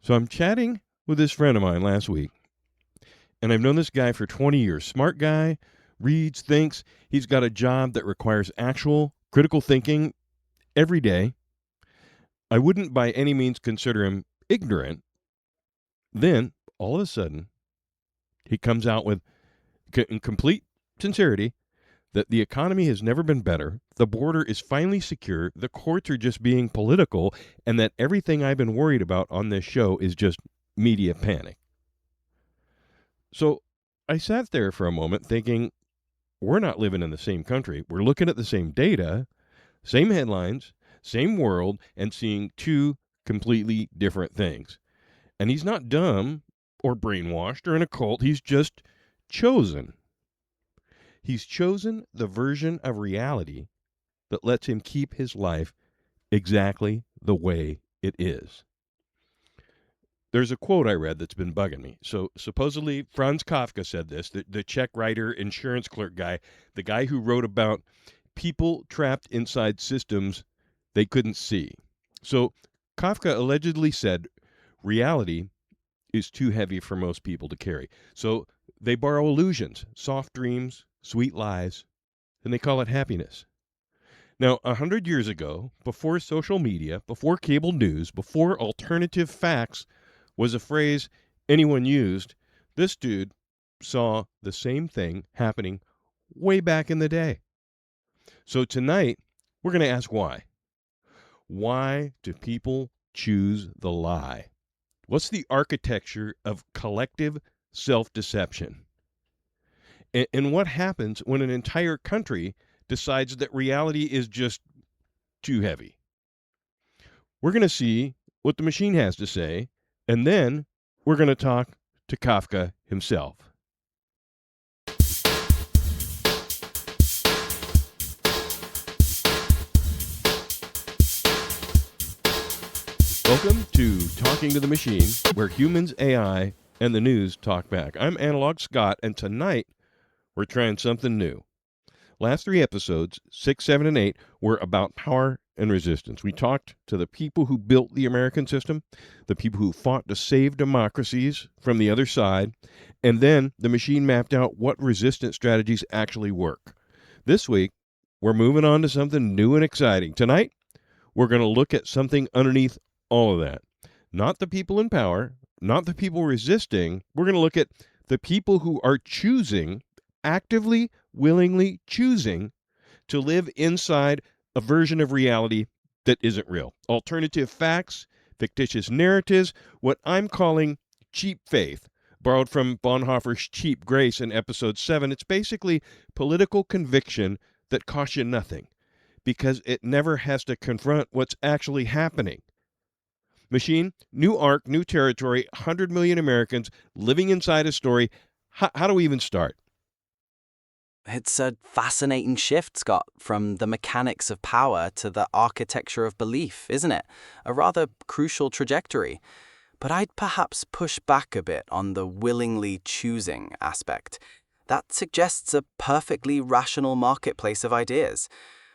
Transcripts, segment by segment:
So I'm chatting with this friend of mine last week, and I've known this guy for 20 years. Smart guy, reads, thinks. He's got a job that requires actual critical thinking every day. I wouldn't by any means consider him ignorant. Then, all of a sudden, he comes out with, in complete sincerity, that the economy has never been better, the border is finally secure, the courts are just being political, and that everything I've been worried about on this show is just media panic. So I sat there for a moment thinking, we're not living in the same country. We're looking at the same data, same headlines, same world, and seeing two completely different things. And he's not dumb or brainwashed or in a cult. He's just chosen. He's chosen the version of reality that lets him keep his life exactly the way it is. There's a quote I read that's been bugging me. So supposedly Franz Kafka said this, the Czech writer, insurance clerk guy, the guy who wrote about people trapped inside systems they couldn't see. So Kafka allegedly said reality is too heavy for most people to carry. So they borrow illusions, soft dreams, sweet lies, and they call it happiness. Now, 100 years ago, before social media, before cable news, before alternative facts was a phrase anyone used, this dude saw the same thing happening way back in the day. So tonight, we're going to ask why. Why do people choose the lie? What's the architecture of collective self-deception? And what happens when an entire country decides that reality is just too heavy? We're going to see what the machine has to say, and then we're going to talk to Kafka himself. Welcome to Talking to the Machine, where humans, AI, and the news talk back. I'm Analog Scott, and tonight we're trying something new. Last three episodes, 6, 7, and 8, were about power and resistance. We talked to the people who built the American system, the people who fought to save democracies from the other side, and then the machine mapped out what resistance strategies actually work. This week, we're moving on to something new and exciting. Tonight, we're going to look at something underneath all of that. Not the people in power, not the people resisting. We're going to look at the people who are choosing, actively, willingly choosing to live inside a version of reality that isn't real. Alternative facts, fictitious narratives, what I'm calling cheap faith, borrowed from Bonhoeffer's Cheap Grace in episode 7. It's basically political conviction that costs you nothing because it never has to confront what's actually happening. Machine, new arc, new territory, 100 million Americans living inside a story. How do we even start? It's a fascinating shift, Scott, from the mechanics of power to the architecture of belief, isn't it? A rather crucial trajectory. But I'd perhaps push back a bit on the willingly choosing aspect. That suggests a perfectly rational marketplace of ideas.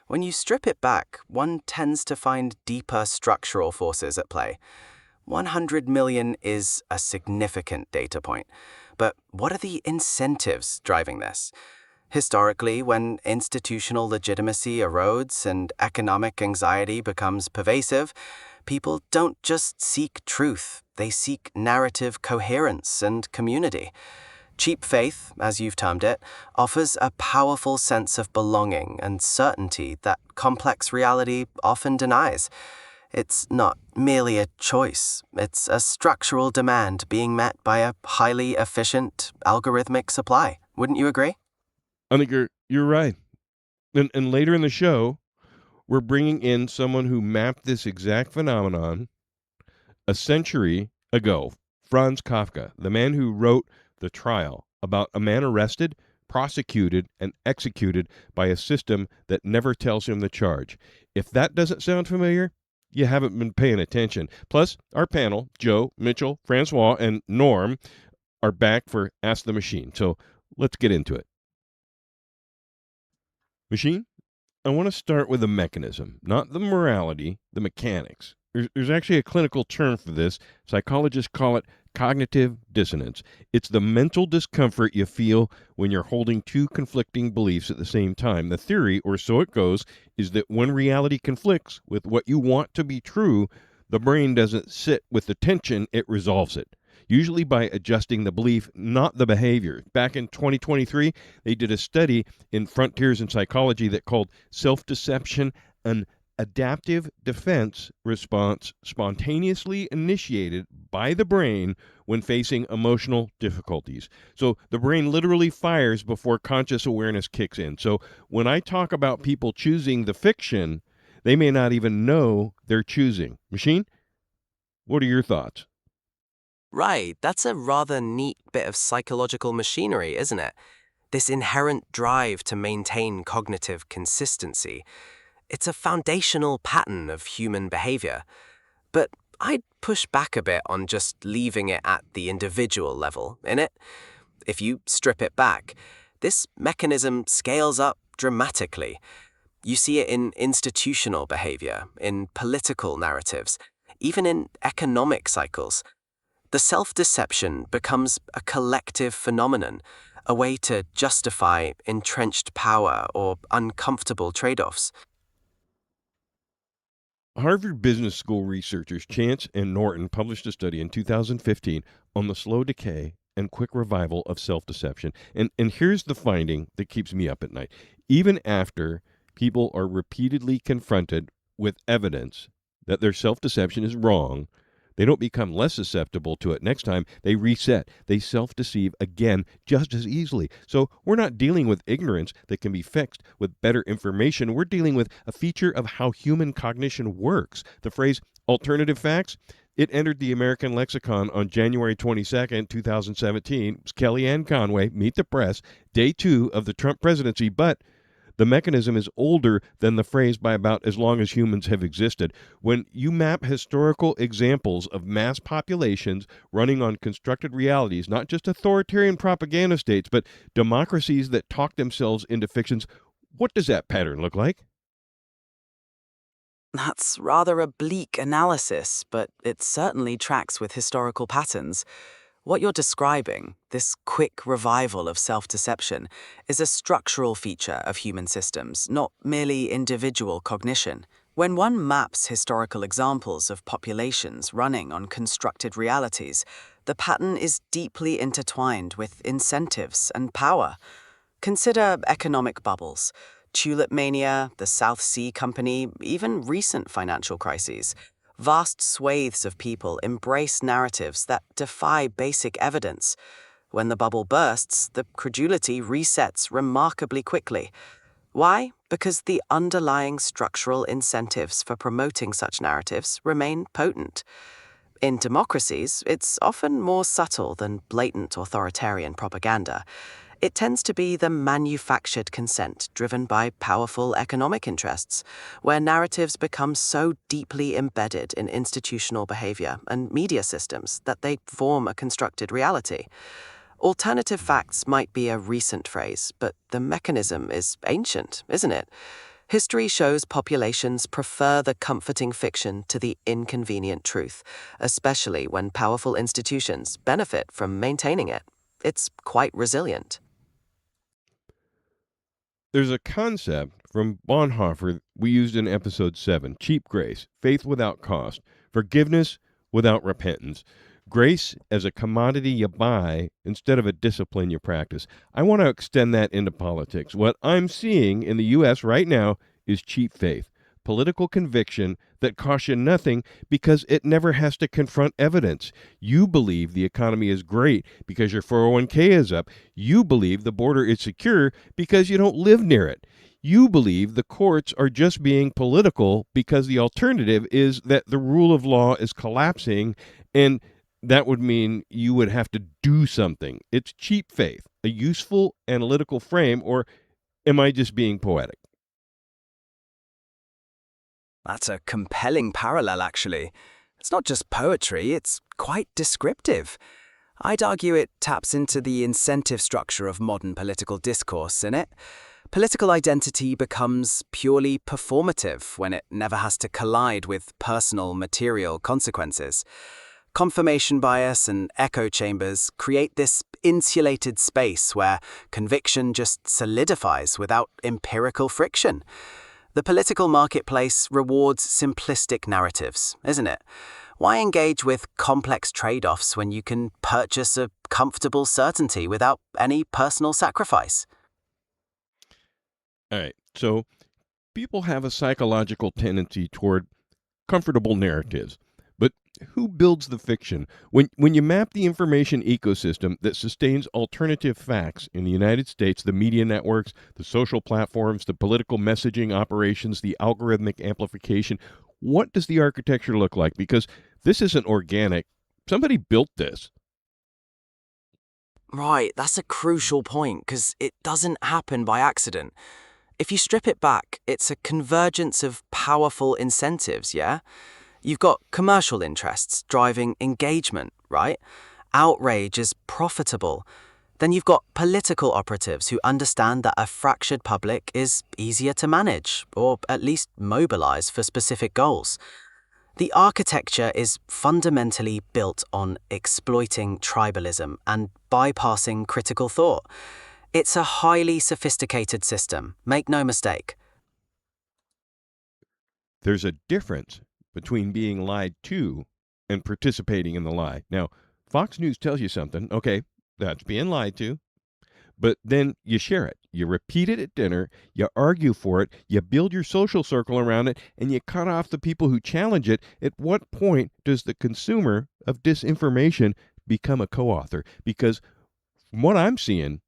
When you strip it back, one tends to find deeper structural forces at play. 100 million is a significant data point. But what are the incentives driving this? Historically, when institutional legitimacy erodes and economic anxiety becomes pervasive, people don't just seek truth, they seek narrative coherence and community. Cheap faith, as you've termed it, offers a powerful sense of belonging and certainty that complex reality often denies. It's not merely a choice, it's a structural demand being met by a highly efficient, algorithmic supply. Wouldn't you agree? I think you're right. And later in the show, we're bringing in someone who mapped this exact phenomenon a century ago, Franz Kafka, the man who wrote The Trial, about a man arrested, prosecuted, and executed by a system that never tells him the charge. If that doesn't sound familiar, you haven't been paying attention. Plus, our panel, Joe, Mitchell, Francois, and Norm, are back for Ask the Machine. So let's get into it. Machine, I want to start with the mechanism, not the morality, the mechanics. There's actually a clinical term for this. Psychologists call it cognitive dissonance. It's the mental discomfort you feel when you're holding two conflicting beliefs at the same time. The theory, or so it goes, is that when reality conflicts with what you want to be true, the brain doesn't sit with the tension, it resolves it. Usually by adjusting the belief, not the behavior. Back in 2023, they did a study in Frontiers in Psychology that called self deception an adaptive defense response spontaneously initiated by the brain when facing emotional difficulties. So the brain literally fires before conscious awareness kicks in. So when I talk about people choosing the fiction, they may not even know they're choosing. Machine, what are your thoughts? Right, that's a rather neat bit of psychological machinery, isn't it? This inherent drive to maintain cognitive consistency. It's a foundational pattern of human behavior. But I'd push back a bit on just leaving it at the individual level, innit? If you strip it back, this mechanism scales up dramatically. You see it in institutional behavior, in political narratives, even in economic cycles. The self-deception becomes a collective phenomenon, a way to justify entrenched power or uncomfortable trade-offs. Harvard Business School researchers Chance and Norton published a study in 2015 on the slow decay and quick revival of self deception. And here's the finding that keeps me up at night. Even after people are repeatedly confronted with evidence that their self deception is wrong, they don't become less susceptible to it next time. They reset. They self deceive again just as easily. So we're not dealing with ignorance that can be fixed with better information. We're dealing with a feature of how human cognition works. The phrase alternative facts, it entered the American lexicon on January 22nd, 2017. It was Kellyanne Conway, Meet the Press, day 2 of the Trump presidency. But the mechanism is older than the phrase by about as long as humans have existed. When you map historical examples of mass populations running on constructed realities, not just authoritarian propaganda states, but democracies that talk themselves into fictions, what does that pattern look like? That's rather a bleak analysis, but it certainly tracks with historical patterns. What you're describing, this quick revival of self-deception, is a structural feature of human systems, not merely individual cognition. When one maps historical examples of populations running on constructed realities, the pattern is deeply intertwined with incentives and power. Consider economic bubbles, tulip mania, the South Sea Company, even recent financial crises. Vast swathes of people embrace narratives that defy basic evidence. When the bubble bursts, the credulity resets remarkably quickly. Why? Because the underlying structural incentives for promoting such narratives remain potent. In democracies, it's often more subtle than blatant authoritarian propaganda. It tends to be the manufactured consent driven by powerful economic interests, where narratives become so deeply embedded in institutional behavior and media systems that they form a constructed reality. Alternative facts might be a recent phrase, but the mechanism is ancient, isn't it? History shows populations prefer the comforting fiction to the inconvenient truth, especially when powerful institutions benefit from maintaining it. It's quite resilient. There's a concept from Bonhoeffer we used in episode 7, cheap grace, faith without cost, forgiveness without repentance, grace as a commodity you buy instead of a discipline you practice. I want to extend that into politics. What I'm seeing in the U.S. right now is cheap faith, political conviction that costs you nothing because it never has to confront evidence. You believe the economy is great because your 401k is up. You believe the border is secure because you don't live near it. You believe the courts are just being political because the alternative is that the rule of law is collapsing, and that would mean you would have to do something. It's cheap faith, a useful analytical frame, or am I just being poetic? That's a compelling parallel, actually. It's not just poetry, it's quite descriptive. I'd argue it taps into the incentive structure of modern political discourse, innit? Political identity becomes purely performative when it never has to collide with personal material consequences. Confirmation bias and echo chambers create this insulated space where conviction just solidifies without empirical friction. The political marketplace rewards simplistic narratives, isn't it? Why engage with complex trade-offs when you can purchase a comfortable certainty without any personal sacrifice? All right. So people have a psychological tendency toward comfortable narratives. But who builds the fiction? When you map the information ecosystem that sustains alternative facts in the United States, the media networks, the social platforms, the political messaging operations, the algorithmic amplification, what does the architecture look like? Because this isn't organic. Somebody built this. Right, that's a crucial point because it doesn't happen by accident. If you strip it back, it's a convergence of powerful incentives, yeah? You've got commercial interests driving engagement, right? Outrage is profitable. Then you've got political operatives who understand that a fractured public is easier to manage, or at least mobilize for specific goals. The architecture is fundamentally built on exploiting tribalism and bypassing critical thought. It's a highly sophisticated system, make no mistake. There's a difference between being lied to and participating in the lie. Now, Fox News tells you something. Okay, that's being lied to. But then you share it. You repeat it at dinner. You argue for it. You build your social circle around it, and you cut off the people who challenge it. At what point does the consumer of disinformation become a co-author? Because from what I'm seeing,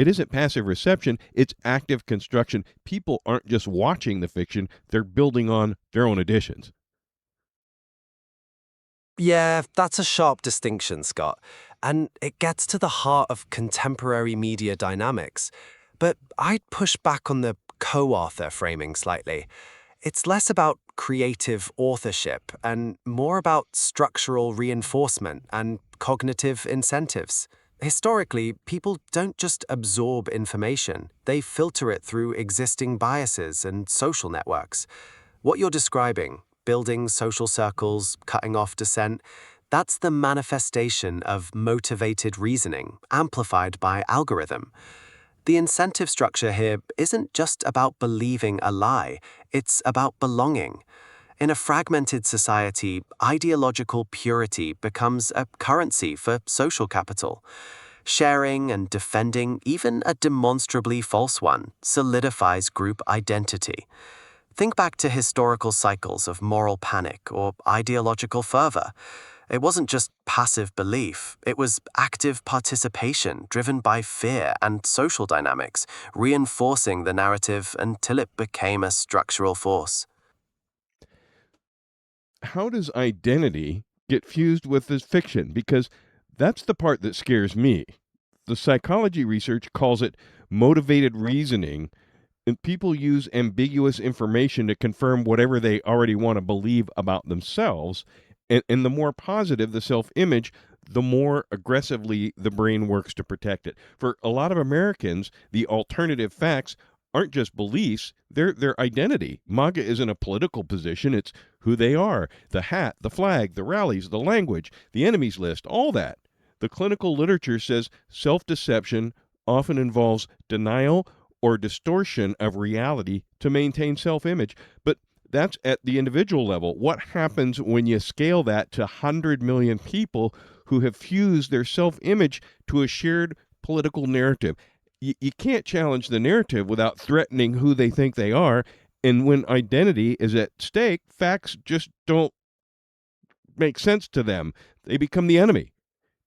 it isn't passive reception, it's active construction. People aren't just watching the fiction, they're building on their own additions. Yeah, that's a sharp distinction, Scott. And it gets to the heart of contemporary media dynamics. But I'd push back on the co-author framing slightly. It's less about creative authorship and more about structural reinforcement and cognitive incentives. Historically, people don't just absorb information, they filter it through existing biases and social networks. What you're describing, building social circles, cutting off dissent, that's the manifestation of motivated reasoning, amplified by algorithm. The incentive structure here isn't just about believing a lie, it's about belonging. In a fragmented society, ideological purity becomes a currency for social capital. Sharing and defending even a demonstrably false one solidifies group identity. Think back to historical cycles of moral panic or ideological fervor. It wasn't just passive belief, it was active participation driven by fear and social dynamics, reinforcing the narrative until it became a structural force. How does identity get fused with this fiction? Because that's the part that scares me. The psychology research calls it motivated reasoning, and people use ambiguous information to confirm whatever they already want to believe about themselves. And the more positive the self image, the more aggressively the brain works to protect it. For a lot of Americans, the alternative facts aren't just beliefs, they're their identity. MAGA isn't a political position, it's who they are. The hat, the flag, the rallies, the language, the enemies list, all that. The clinical literature says self deception often involves denial or distortion of reality to maintain self image. But that's at the individual level. What happens when you scale that to 100 million people who have fused their self image to a shared political narrative? You can't challenge the narrative without threatening who they think they are. And when identity is at stake, facts just don't make sense to them. They become the enemy.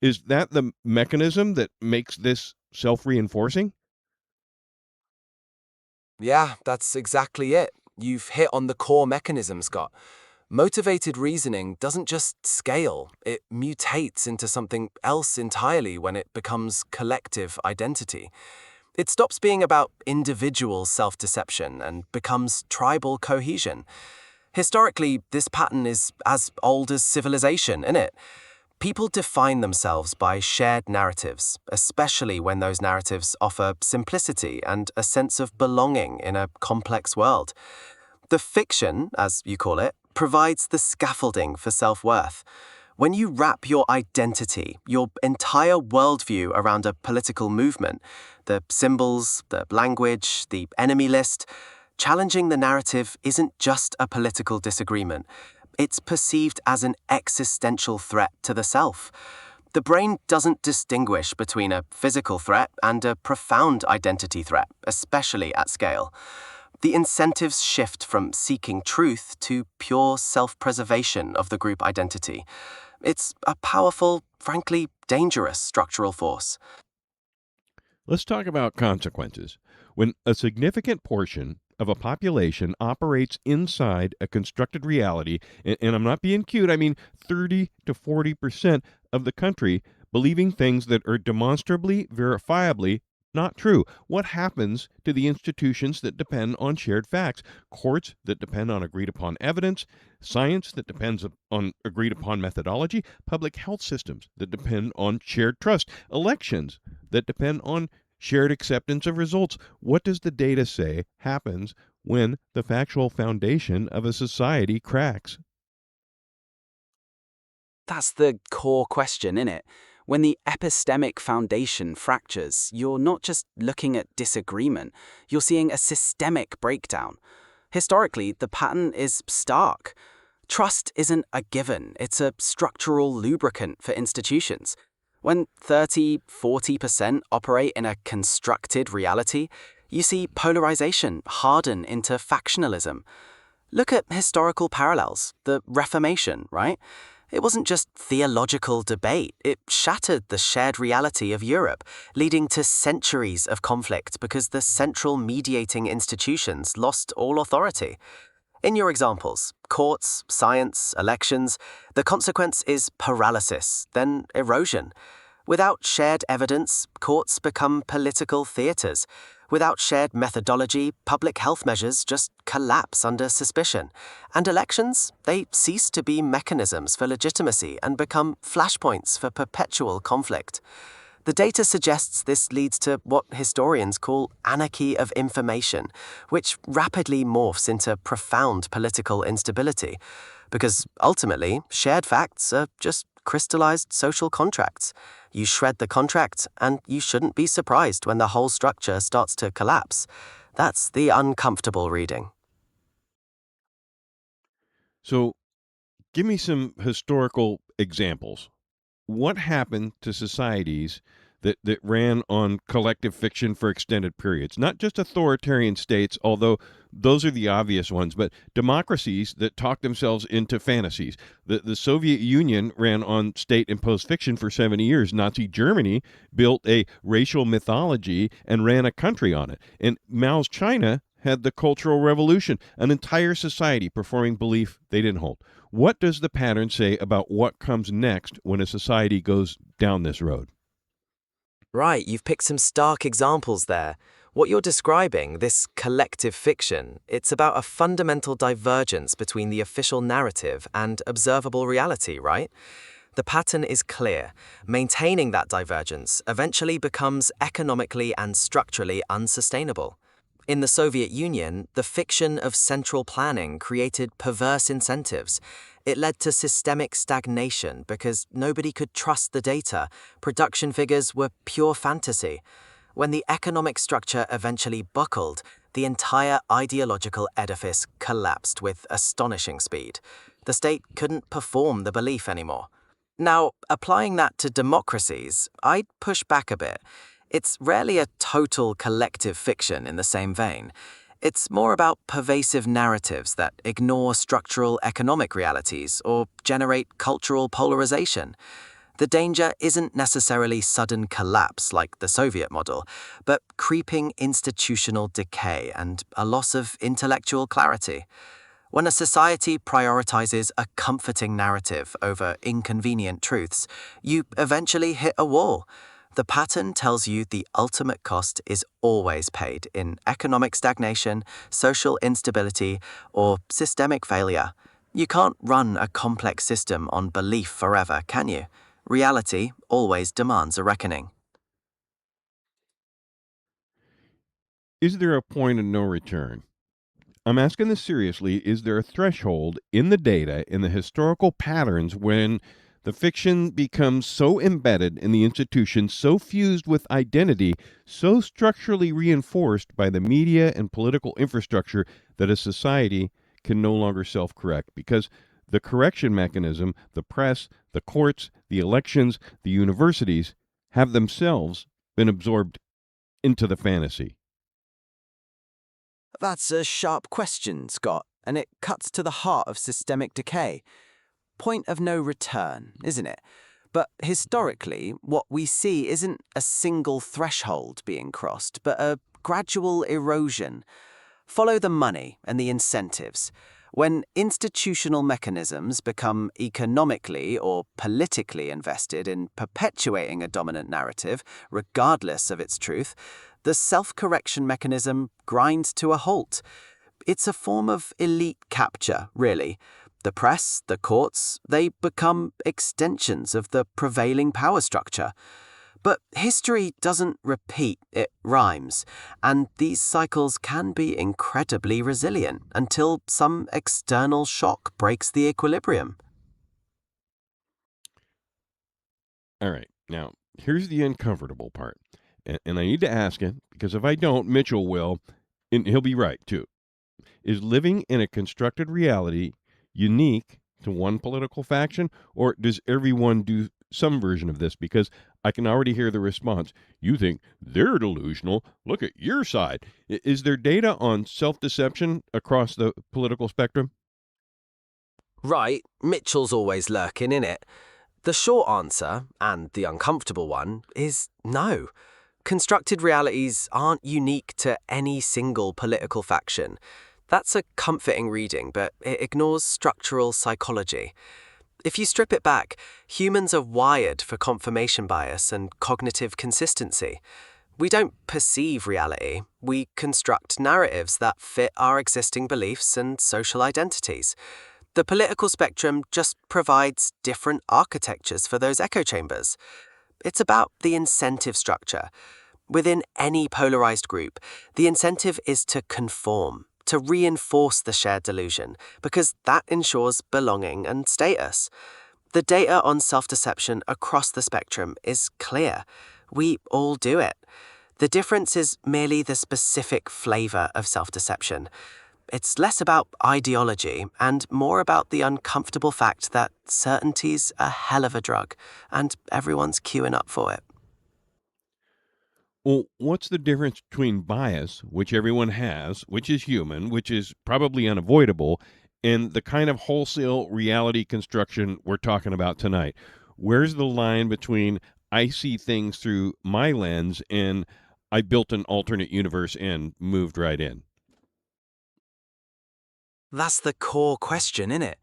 Is that the mechanism that makes this self reinforcing? Yeah, that's exactly it. You've hit on the core mechanism, Scott. Motivated reasoning doesn't just scale, it mutates into something else entirely when it becomes collective identity. It stops being about individual self-deception and becomes tribal cohesion. Historically, this pattern is as old as civilization, isn't it? People define themselves by shared narratives, especially when those narratives offer simplicity and a sense of belonging in a complex world. The fiction, as you call it, provides the scaffolding for self-worth. When you wrap your identity, your entire worldview around a political movement, the symbols, the language, the enemy list, challenging the narrative isn't just a political disagreement. It's perceived as an existential threat to the self. The brain doesn't distinguish between a physical threat and a profound identity threat, especially at scale. The incentives shift from seeking truth to pure self-preservation of the group identity. It's a powerful, frankly dangerous structural force. Let's talk about consequences. When a significant portion of a population operates inside a constructed reality, and I'm not being cute, I mean 30 to 40% of the country believing things that are demonstrably, verifiably not true. What happens to the institutions that depend on shared facts? Courts that depend on agreed upon evidence, science that depends on agreed upon methodology, public health systems that depend on shared trust, elections that depend on shared acceptance of results. What does the data say happens when the factual foundation of a society cracks? That's the core question, innit? When the epistemic foundation fractures, you're not just looking at disagreement, you're seeing a systemic breakdown. Historically, the pattern is stark. Trust isn't a given, it's a structural lubricant for institutions. When 30–40% operate in a constructed reality, you see polarization harden into factionalism. Look at historical parallels, the Reformation, right? It wasn't just theological debate, it shattered the shared reality of Europe, leading to centuries of conflict because the central mediating institutions lost all authority. In your examples, courts, science, elections, the consequence is paralysis, then erosion. Without shared evidence, courts become political theaters. Without shared methodology, public health measures just collapse under suspicion. And elections, they cease to be mechanisms for legitimacy and become flashpoints for perpetual conflict. The data suggests this leads to what historians call anarchy of information, which rapidly morphs into profound political instability. Because ultimately, shared facts are just crystallized social contracts. You shred the contract, and you shouldn't be surprised when the whole structure starts to collapse. That's the uncomfortable reading. So, give me some historical examples. What happened to societies that ran on collective fiction for extended periods? Not just authoritarian states, although those are the obvious ones, but democracies that talk themselves into fantasies. The Soviet Union ran on state-imposed fiction for 70 years. Nazi Germany built a racial mythology and ran a country on it. And Mao's China had the Cultural Revolution, an entire society performing belief they didn't hold. What does the pattern say about what comes next when a society goes down this road? Right, you've picked some stark examples there. What you're describing, this collective fiction, it's about a fundamental divergence between the official narrative and observable reality, right? The pattern is clear. Maintaining that divergence eventually becomes economically and structurally unsustainable. In the Soviet Union, the fiction of central planning created perverse incentives. It led to systemic stagnation because nobody could trust the data. Production figures were pure fantasy. When the economic structure eventually buckled, the entire ideological edifice collapsed with astonishing speed. The state couldn't perform the belief anymore. Now, applying that to democracies, I'd push back a bit. It's rarely a total collective fiction in the same vein. It's more about pervasive narratives that ignore structural economic realities or generate cultural polarization. The danger isn't necessarily sudden collapse like the Soviet model, but creeping institutional decay and a loss of intellectual clarity. When a society prioritizes a comforting narrative over inconvenient truths, you eventually hit a wall. The pattern tells you the ultimate cost is always paid in economic stagnation, social instability, or systemic failure. You can't run a complex system on belief forever, can you? Reality always demands a reckoning. Is there a point of no return? I'm asking this seriously. Is there a threshold in the data, in the historical patterns, when the fiction becomes so embedded in the institution, so fused with identity, so structurally reinforced by the media and political infrastructure that a society can no longer self correct? Because the correction mechanism, the press, the courts, the elections, the universities have themselves been absorbed into the fantasy. That's a sharp question, Scott, and it cuts to the heart of systemic decay. Point of no return, isn't it? But historically, what we see isn't a single threshold being crossed, but a gradual erosion. Follow the money and the incentives. When institutional mechanisms become economically or politically invested in perpetuating a dominant narrative, regardless of its truth, the self-correction mechanism grinds to a halt. It's a form of elite capture, really. The press, the courts, they become extensions of the prevailing power structure. But history doesn't repeat, it rhymes, and these cycles can be incredibly resilient until some external shock breaks the equilibrium. All right. Now, here's the uncomfortable part. And I need to ask it because if I don't, Mitchell will, and he'll be right too. Is living in a constructed reality unique to one political faction, or does everyone do some version of this? Because I can already hear the response. You think they're delusional. Look at your side. Is there data on self deception across the political spectrum? Right, Mitchell's always lurking in it. The short answer, and the uncomfortable one, is no. Constructed realities aren't unique to any single political faction. That's a comforting reading, but it ignores structural psychology. If you strip it back, humans are wired for confirmation bias and cognitive consistency. We don't perceive reality, we construct narratives that fit our existing beliefs and social identities. The political spectrum just provides different architectures for those echo chambers. It's about the incentive structure. Within any polarized group, the incentive is to conform, to reinforce the shared delusion, because that ensures belonging and status. The data on self-deception across the spectrum is clear. We all do it. The difference is merely the specific flavor of self-deception. It's less about ideology and more about the uncomfortable fact that certainty's a hell of a drug, and everyone's queuing up for it. Well, what's the difference between bias, which everyone has, which is human, which is probably unavoidable, and the kind of wholesale reality construction we're talking about tonight? Where's the line between I see things through my lens and I built an alternate universe and moved right in? That's the core question, innit?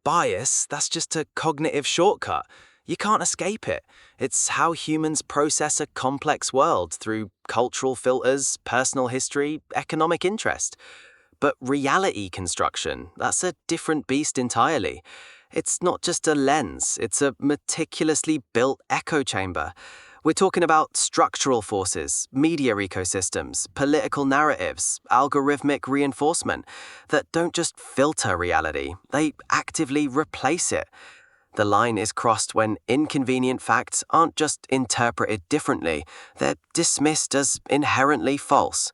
Bias, that's just a cognitive shortcut. You can't escape it. It's how humans process a complex world through cultural filters, personal history, economic interest. But reality construction, that's a different beast entirely. It's not just a lens, it's a meticulously built echo chamber. We're talking about structural forces, media ecosystems, political narratives, algorithmic reinforcement that don't just filter reality, they actively replace it. The line is crossed when inconvenient facts aren't just interpreted differently, they're dismissed as inherently false.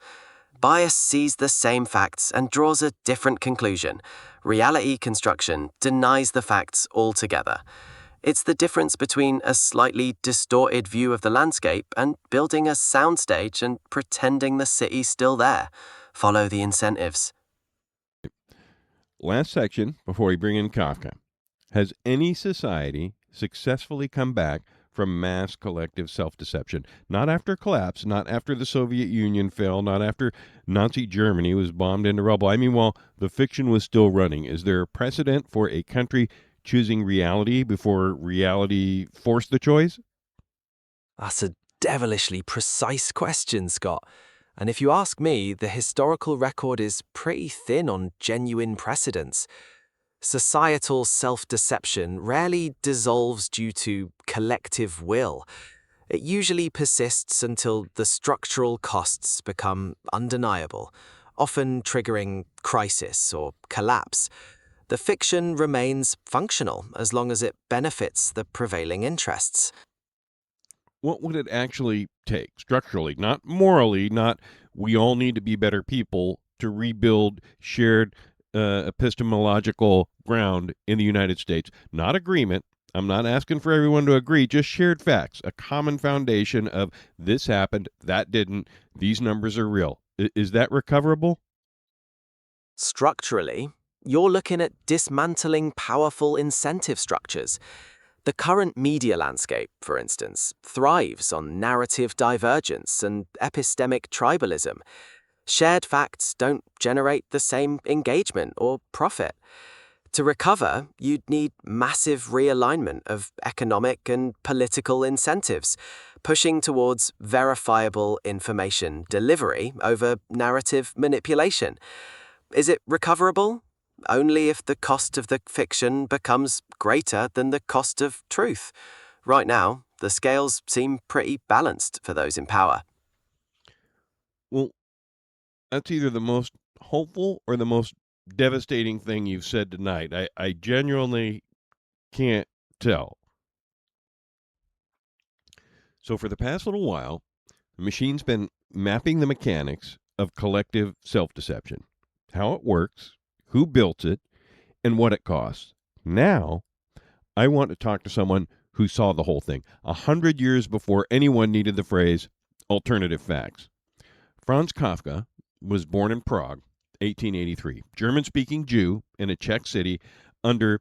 Bias sees the same facts and draws a different conclusion. Reality construction denies the facts altogether. It's the difference between a slightly distorted view of the landscape and building a soundstage and pretending the city's still there. Follow the incentives. Last section before we bring in Kafka. Has any society successfully come back from mass collective self deception? Not after collapse, not after the Soviet Union fell, not after Nazi Germany was bombed into rubble. I mean, while the fiction was still running. Is there a precedent for a country choosing reality before reality forced the choice? That's a devilishly precise question, Scott. And if you ask me, the historical record is pretty thin on genuine precedents. Societal self-deception rarely dissolves due to collective will. It usually persists until the structural costs become undeniable, often triggering crisis or collapse. The fiction remains functional as long as it benefits the prevailing interests. What would it actually take structurally, not morally, not we all need to be better people, to rebuild shared epistemological ground in the United States? Not agreement. I'm not asking for everyone to agree, just shared facts, a common foundation of this happened, that didn't, these numbers are real. Is that recoverable? Structurally, you're looking at dismantling powerful incentive structures. The current media landscape, for instance, thrives on narrative divergence and epistemic tribalism. Shared facts don't generate the same engagement or profit. To recover, you'd need massive realignment of economic and political incentives, pushing towards verifiable information delivery over narrative manipulation. Is it recoverable? Only if the cost of the fiction becomes greater than the cost of truth. Right now, the scales seem pretty balanced for those in power. Well, that's either the most hopeful or the most devastating thing you've said tonight. I genuinely can't tell. So, for the past little while, the machine's been mapping the mechanics of collective self deception, how it works, who built it, and what it costs. Now, I want to talk to someone who saw the whole thing 100 years before anyone needed the phrase alternative facts. Franz Kafka was born in Prague, 1883, German-speaking Jew in a Czech city under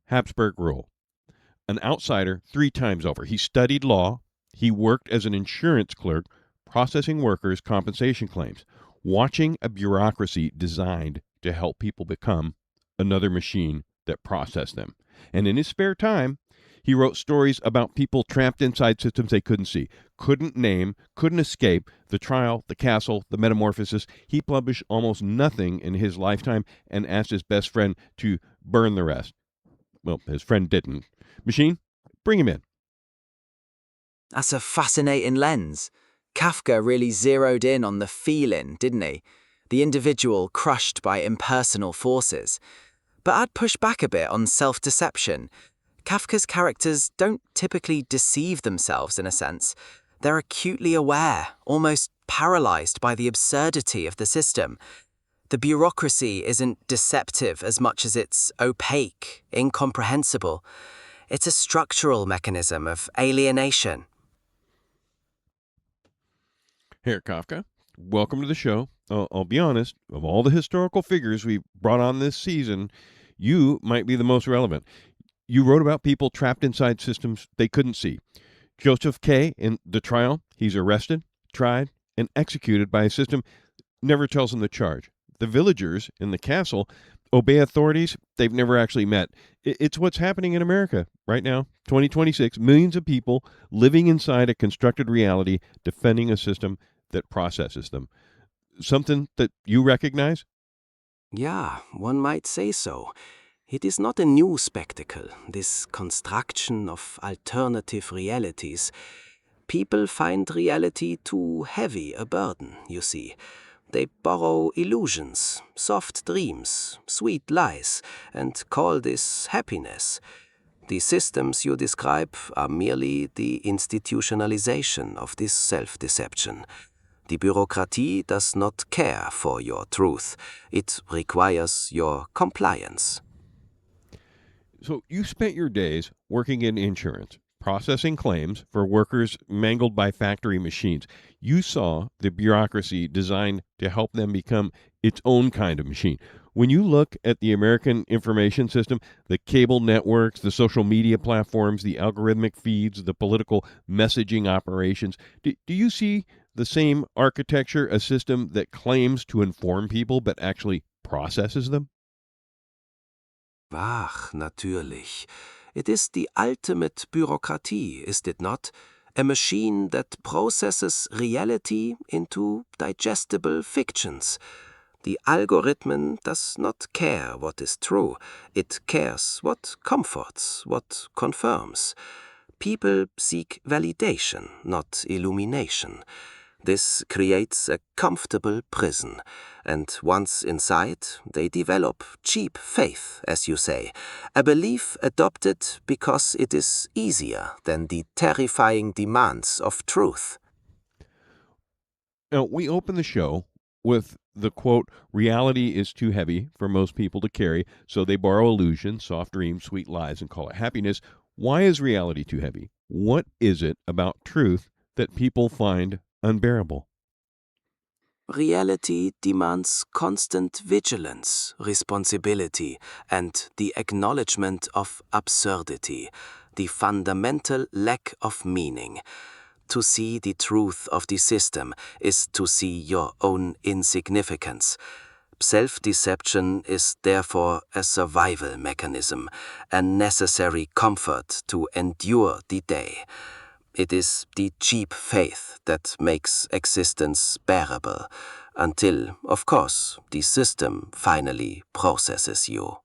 Habsburg rule. An outsider 3 times over. He studied law. He worked as an insurance clerk, processing workers' compensation claims, watching a bureaucracy designed to help people become another machine that processed them. And in his spare time, he wrote stories about people trapped inside systems they couldn't see, couldn't name, couldn't escape, the trial, the castle, the metamorphosis. He published almost nothing in his lifetime and asked his best friend to burn the rest. Well, his friend didn't. Machine, bring him in. That's a fascinating lens. Kafka really zeroed in on the feeling, didn't he? The individual crushed by impersonal forces. But I'd push back a bit on self-deception. Kafka's characters don't typically deceive themselves in a sense. They're acutely aware, almost paralyzed by the absurdity of the system. The bureaucracy isn't deceptive as much as it's opaque, incomprehensible. It's a structural mechanism of alienation. Here, Kafka, welcome to the show. I'll be honest, of all the historical figures we've brought on this season, you might be the most relevant. You wrote about people trapped inside systems they couldn't see. Joseph K. in the trial, he's arrested, tried, and executed by a system never tells him the charge. The villagers in the castle obey authorities they've never actually met. It's what's happening in America right now, 2026. Millions of people living inside a constructed reality, defending a system that processes them. Something that you recognize? Yeah, one might say so. It is not a new spectacle, this construction of alternative realities. People find reality too heavy a burden, you see. They borrow illusions, soft dreams, sweet lies, and call this happiness. The systems you describe are merely the institutionalization of this self-deception. The bureaucracy does not care for your truth. It requires your compliance. So you spent your days working in insurance, processing claims for workers mangled by factory machines. You saw the bureaucracy designed to help them become its own kind of machine. When you look at the American information system, the cable networks, the social media platforms, the algorithmic feeds, the political messaging operations, do you see the same architecture, a system that claims to inform people but actually processes them? Ach, natürlich. It is the ultimate bureaucracy, is it not? A machine that processes reality into digestible fictions. The algorithm does not care what is true. It cares what comforts, what confirms. People seek validation, not illumination. This creates a comfortable prison, and once inside, they develop cheap faith, as you say, a belief adopted because it is easier than the terrifying demands of truth. Now, we open the show with the quote, reality is too heavy for most people to carry, so they borrow illusion, soft dreams, sweet lies, and call it happiness. Why is reality too heavy? What is it about truth that people find unbearable? Reality demands constant vigilance, responsibility, and the acknowledgement of absurdity, the fundamental lack of meaning. To see the truth of the system is to see your own insignificance. Self-deception is therefore a survival mechanism, a necessary comfort to endure the day. It is the cheap faith that makes existence bearable, until, of course, the system finally processes you.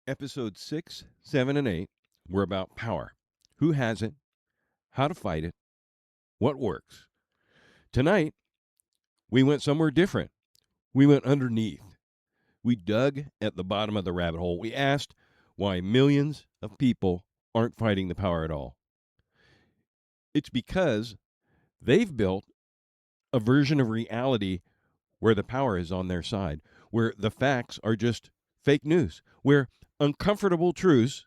Episodes 6, 7, and 8 were about power. Who has it? How to fight it? What works? Tonight, we went somewhere different. We went underneath. We dug at the bottom of the rabbit hole. We asked why millions of people aren't fighting the power at all. It's because they've built a version of reality where the power is on their side, where the facts are just fake news, where uncomfortable truths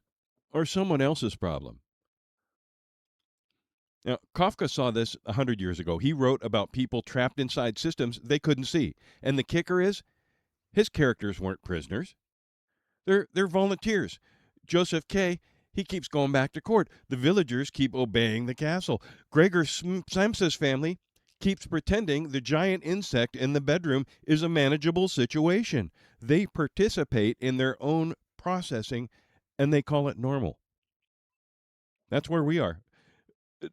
are someone else's problem. Now, Kafka saw this 100 years ago. He wrote about people trapped inside systems they couldn't see. And the kicker is, his characters weren't prisoners. They're volunteers. Joseph K., he keeps going back to court. The villagers keep obeying the castle. Gregor Samsa's family keeps pretending the giant insect in the bedroom is a manageable situation. They participate in their own processing, and they call it normal. That's where we are.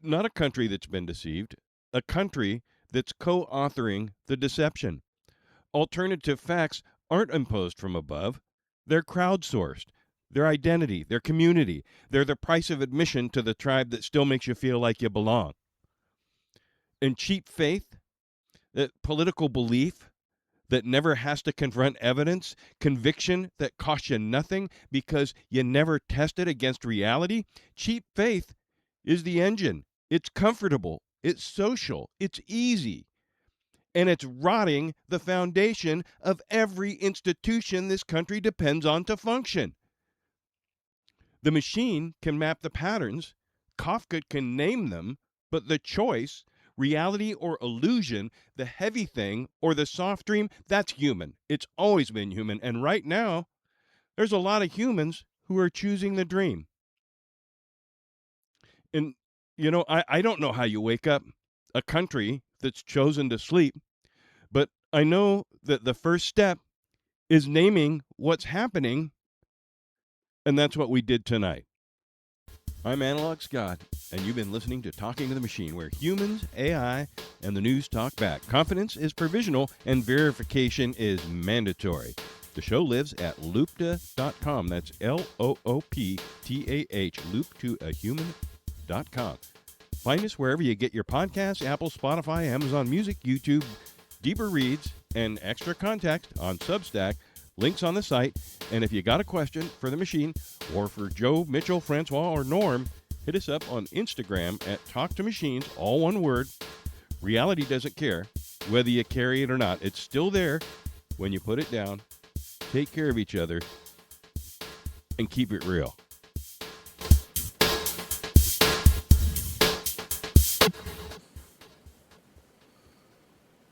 Not a country that's been deceived, a country that's co-authoring the deception. Alternative facts aren't imposed from above. They're crowdsourced. Their identity, their community. They're the price of admission to the tribe that still makes you feel like you belong. And cheap faith, that political belief that never has to confront evidence, conviction that costs you nothing because you never tested against reality. Cheap faith is the engine. It's comfortable. It's social. It's easy. And it's rotting the foundation of every institution this country depends on to function. The machine can map the patterns, Kafka can name them, but the choice, reality or illusion, the heavy thing or the soft dream, that's human. It's always been human. And right now, there's a lot of humans who are choosing the dream. And, I don't know how you wake up a country that's chosen to sleep, but I know that the first step is naming what's happening, and that's what we did tonight. I'm Analog Scott, and you've been listening to Talking to the Machine, where humans, AI, and the news talk back. Confidence is provisional, and verification is mandatory. The show lives at loopta.com. That's Looptah, looptoahuman.com. Find us wherever you get your podcasts, Apple, Spotify, Amazon Music, YouTube, deeper reads, and extra context on Substack. Links on the site. And if you got a question for the machine or for Joe, Mitchell, Francois, or Norm, hit us up on Instagram at Talk to Machines, all one word. Reality doesn't care whether you carry it or not. It's still there when you put it down. Take care of each other and keep it real.